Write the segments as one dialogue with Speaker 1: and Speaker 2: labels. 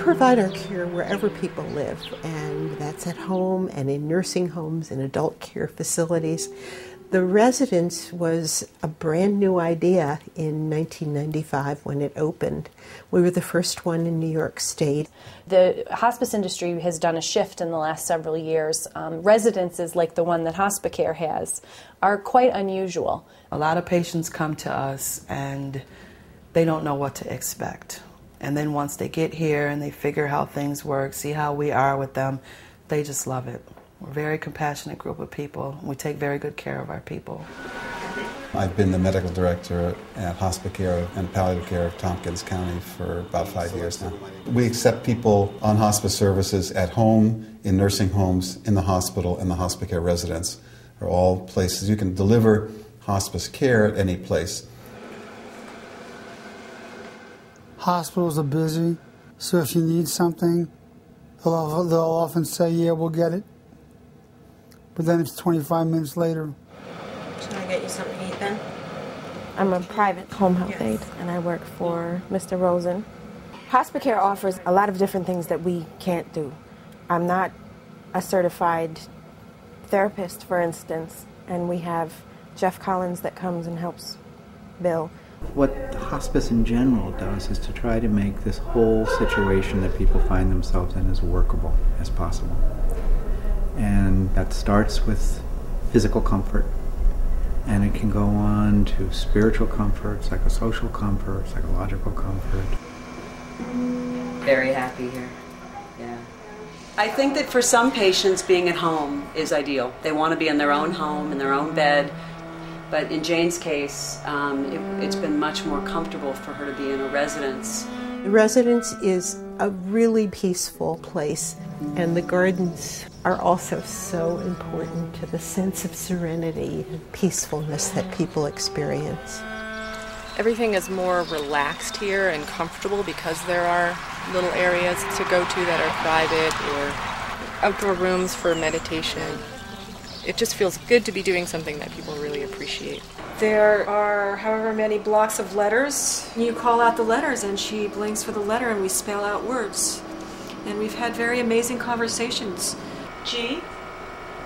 Speaker 1: provide our care wherever people live, and that's at home and in nursing homes and adult care facilities. The residence was a brand new idea in 1995 when it opened. We were the first one in New York State.
Speaker 2: The hospice industry has done a shift in the last several years. Residences like the one that Hospicare has are quite unusual.
Speaker 3: A lot of patients come to us and they don't know what to expect. And then once they get here and they figure how things work, see how we are with them, they just love it. We're a very compassionate group of people. We take very good care of our people.
Speaker 4: I've been the medical director at Hospicare and Palliative Care of Tompkins County for about 5 years now. We accept people on hospice services at home, in nursing homes, in the hospital, and the Hospicare residence are all places you can deliver hospice care at any place.
Speaker 5: Hospitals are busy, so if you need something, they'll often say, yeah, we'll get it. But then it's 25 minutes later.
Speaker 6: Should I get you something to eat then?
Speaker 7: I'm a private home health aide, and I work for Mr. Rosen. Hospicare offers a lot of different things that we can't do. I'm not a certified therapist, for instance, and we have Jeff Collins that comes and helps Bill.
Speaker 8: What hospice in general does is to try to make this whole situation that people find themselves in as workable as possible. And that starts with physical comfort, and it can go on to spiritual comfort, psychosocial comfort, psychological comfort.
Speaker 9: Very happy here, yeah.
Speaker 10: I think that for some patients, being at home is ideal. They want to be in their own home, in their own bed. But in Jane's case, it's been much more comfortable for her to be in a residence.
Speaker 1: The residence is a really peaceful place, and the gardens are also so important to the sense of serenity and peacefulness that people experience.
Speaker 11: Everything is more relaxed here and comfortable because there are little areas to go to that are private or outdoor rooms for meditation. It just feels good to be doing something that people really appreciate.
Speaker 12: There are however many blocks of letters. You call out the letters and she blinks for the letter and we spell out words. And we've had very amazing conversations. G,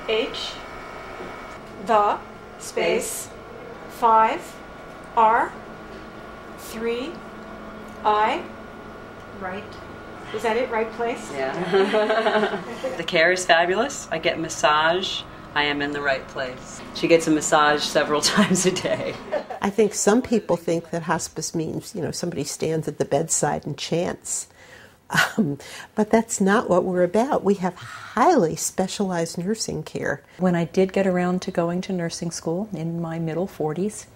Speaker 12: H, the, space, 5, R, 3, I, right. Is that it? Right place?
Speaker 10: Yeah. The care is fabulous. I get massage. I am in the right place. She gets a massage several times a day.
Speaker 1: I think some people think that hospice means, somebody stands at the bedside and chants. But that's not what we're about. We have highly specialized nursing care.
Speaker 13: When I did get around to going to nursing school in my middle 40s,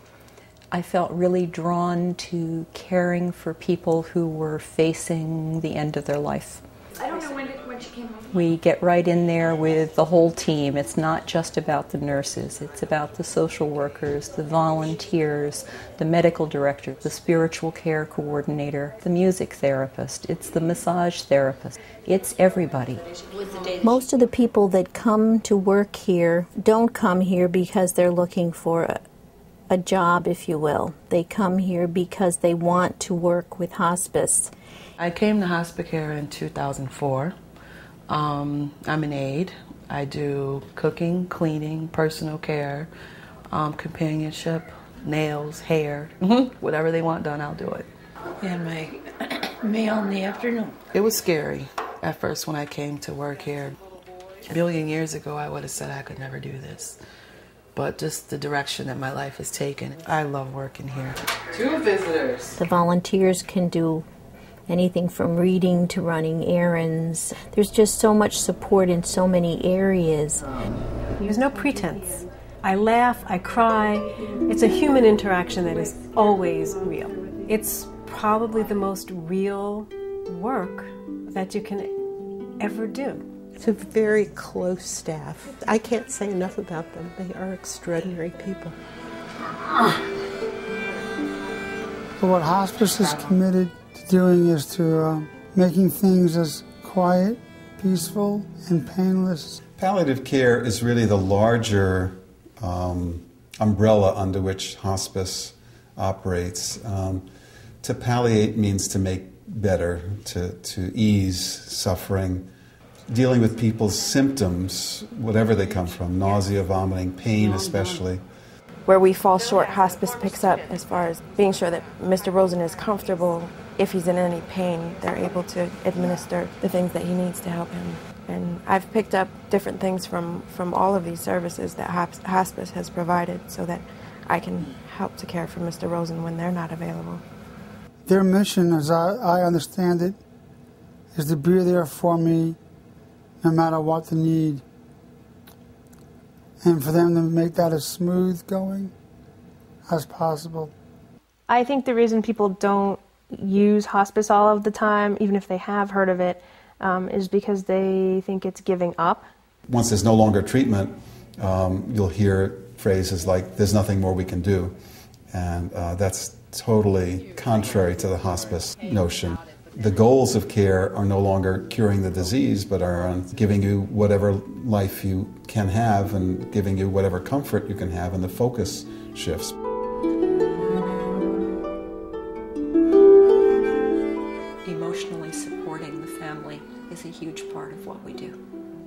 Speaker 13: I felt really drawn to caring for people who were facing the end of their life.
Speaker 6: I don't know when she came home.
Speaker 13: We get right in there with the whole team. It's not just about the nurses. It's about the social workers, the volunteers, the medical director, the spiritual care coordinator, the music therapist. It's the massage therapist. It's everybody.
Speaker 14: Most of the people that come to work here don't come here because they're looking for a job, if you will. They come here because they want to work with hospice.
Speaker 3: I came to Hospicare in 2004. I'm an aide. I do cooking, cleaning, personal care, companionship, nails, hair, whatever they want done, I'll do it.
Speaker 15: And my meal in the afternoon.
Speaker 3: It was scary at first when I came to work here. A million years ago, I would have said I could never do this. But just the direction that my life has taken, I love working here.
Speaker 16: 2 visitors.
Speaker 14: The volunteers can do anything from reading to running errands. There's just so much support in so many areas.
Speaker 12: There's no pretense. I laugh, I cry. It's a human interaction that is always real. It's probably the most real work that you can ever do.
Speaker 1: It's a very close staff. I can't say enough about them. They are extraordinary people.
Speaker 5: So what hospice is committed to doing is to making things as quiet, peaceful, and painless.
Speaker 4: Palliative care is really the larger umbrella under which hospice operates. To palliate means to make better, to ease suffering, dealing with people's symptoms, whatever they come from, nausea, vomiting, pain especially.
Speaker 7: Where we fall short, hospice picks up as far as being sure that Mr. Rosen is comfortable. If he's in any pain, they're able to administer the things that he needs to help him. And I've picked up different things from all of these services that hospice has provided so that I can help to care for Mr. Rosen when they're not available.
Speaker 5: Their mission, as I understand it, is to be there for me no matter what the need. And for them to make that as smooth going as possible.
Speaker 17: I think the reason people don't use hospice all of the time, even if they have heard of it, is because they think it's giving up.
Speaker 4: Once there's no longer treatment, you'll hear phrases like, there's nothing more we can do. And that's totally contrary to the hospice notion. The goals of care are no longer curing the disease, but are on giving you whatever life you can have and giving you whatever comfort you can have, and the focus shifts.
Speaker 18: Emotionally supporting the family is a huge part of what we do.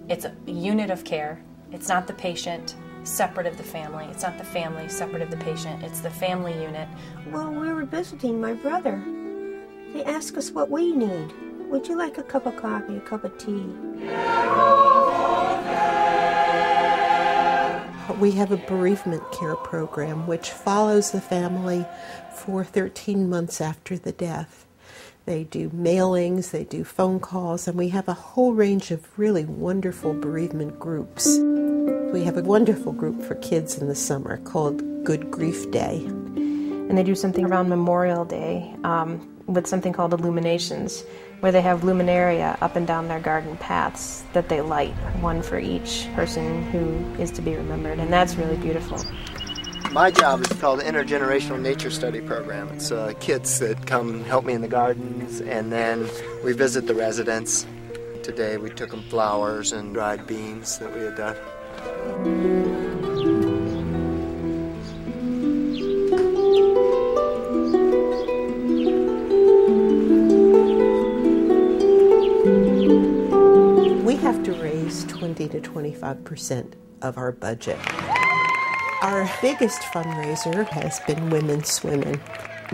Speaker 2: It's a unit of care. It's not the patient separate of the family. It's not the family separate of the patient. It's the family unit.
Speaker 19: Well, we were visiting my brother. They ask us what we need. Would you like a cup of coffee, a cup of tea?
Speaker 1: We have a bereavement care program which follows the family for 13 months after the death. They do mailings, they do phone calls, and we have a whole range of really wonderful bereavement groups. We have a wonderful group for kids in the summer called Good Grief Day.
Speaker 17: And they do something around Memorial Day with something called Illuminations, where they have luminaria up and down their garden paths that they light, one for each person who is to be remembered, and that's really beautiful.
Speaker 20: My job is called the Intergenerational Nature Study Program. It's kids that come help me in the gardens, and then we visit the residents. Today we took them flowers and dried beans that we had done.
Speaker 1: We have to raise 20 to 25% of our budget. Our biggest fundraiser has been women swimming.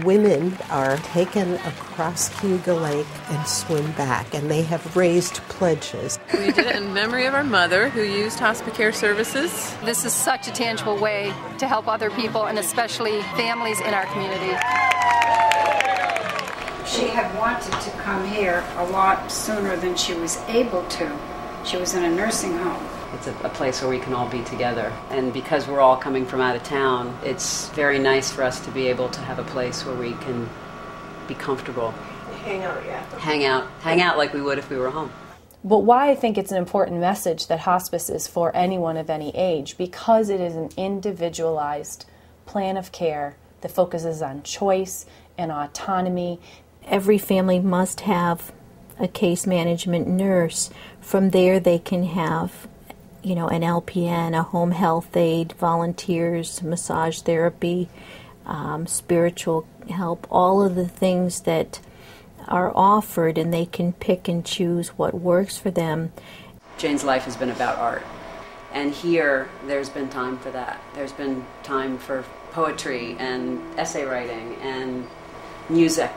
Speaker 1: Women are taken across Cayuga Lake and swim back, and they have raised pledges.
Speaker 11: We did it in memory of our mother who used Hospicare services.
Speaker 21: This is such a tangible way to help other people, and especially families in our community.
Speaker 22: She had wanted to come here a lot sooner than she was able to. She was in a nursing home.
Speaker 10: It's a place where we can all be together. And because we're all coming from out of town, it's very nice for us to be able to have a place where we can be comfortable.
Speaker 22: Hang out, yeah.
Speaker 10: Hang out like we would if we were home.
Speaker 2: But why I think it's an important message that hospice is for anyone of any age, because it is an individualized plan of care that focuses on choice and autonomy.
Speaker 14: Every family must have a case management nurse. From there they can have an LPN, a home health aide, volunteers, massage therapy, spiritual help, all of the things that are offered, and they can pick and choose what works for them.
Speaker 10: Jane's life has been about art. And here, there's been time for that. There's been time for poetry and essay writing and music.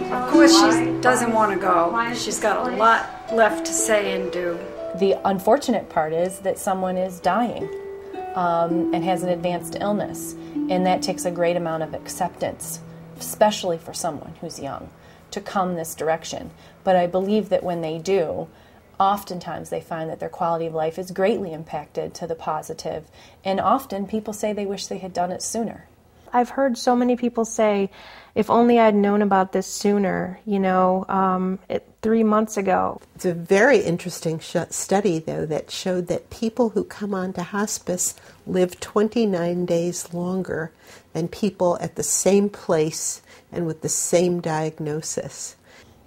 Speaker 22: Of course, she doesn't want to go. She's got a lot left to say and do.
Speaker 2: The unfortunate part is that someone is dying and has an advanced illness, and that takes a great amount of acceptance, especially for someone who's young, to come this direction. But I believe that when they do, oftentimes they find that their quality of life is greatly impacted to the positive, and often people say they wish they had done it sooner.
Speaker 17: I've heard so many people say, if only I'd known about this sooner, 3 3 months ago.
Speaker 1: It's a very interesting study, though, that showed that people who come on to hospice live 29 days longer than people at the same place and with the same diagnosis.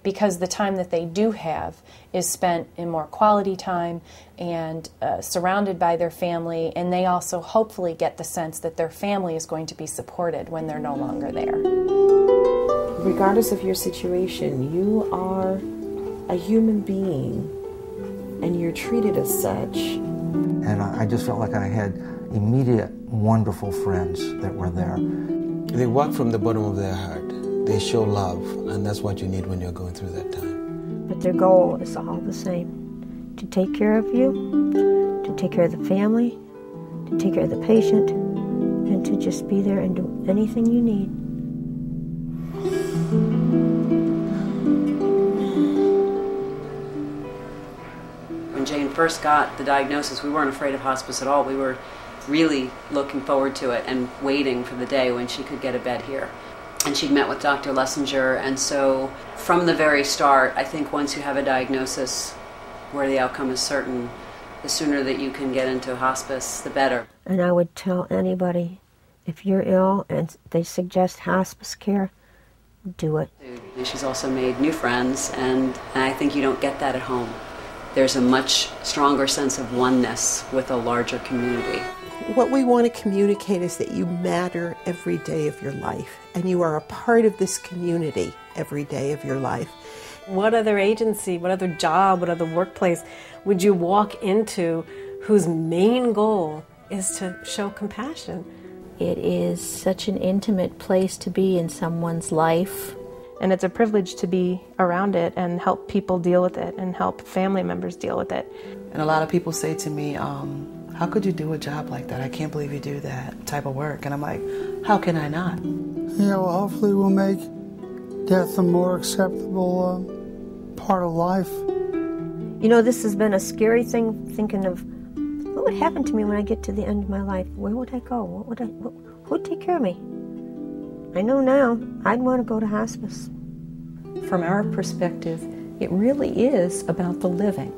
Speaker 2: Because the time that they do have is spent in more quality time and surrounded by their family, and they also hopefully get the sense that their family is going to be supported when they're no longer there.
Speaker 8: Regardless of your situation, you are a human being and you're treated as such.
Speaker 9: And I just felt like I had immediate wonderful friends that were there.
Speaker 23: They work from the bottom of their heart. They show love, and that's what you need when you're going through that time.
Speaker 19: But their goal is all the same: to take care of you, to take care of the family, to take care of the patient, and to just be there and do anything you need.
Speaker 10: When Jane first got the diagnosis, we weren't afraid of hospice at all. We were really looking forward to it and waiting for the day when she could get a bed here. And she'd met with Dr. Lessinger, and so from the very start, I think once you have a diagnosis where the outcome is certain, the sooner that you can get into hospice, the better.
Speaker 19: And I would tell anybody, if you're ill and they suggest hospice care, do it.
Speaker 10: And she's also made new friends, and I think you don't get that at home. There's a much stronger sense of oneness with a larger community.
Speaker 1: What we want to communicate is that you matter every day of your life, and you are a part of this community every day of your life.
Speaker 17: What other agency, what other job, what other workplace would you walk into whose main goal is to show compassion?
Speaker 14: It is such an intimate place to be in someone's life.
Speaker 17: And it's a privilege to be around it and help people deal with it and help family members deal with it.
Speaker 3: And a lot of people say to me, how could you do a job like that? I can't believe you do that type of work. And I'm like, how can I not?
Speaker 5: Yeah, well, hopefully we'll make death a more acceptable part of life.
Speaker 19: You know, this has been a scary thing, thinking of what would happen to me when I get to the end of my life. Where would I go? Who would take care of me? I know now I'd want to go to hospice.
Speaker 13: From our perspective, it really is about the living.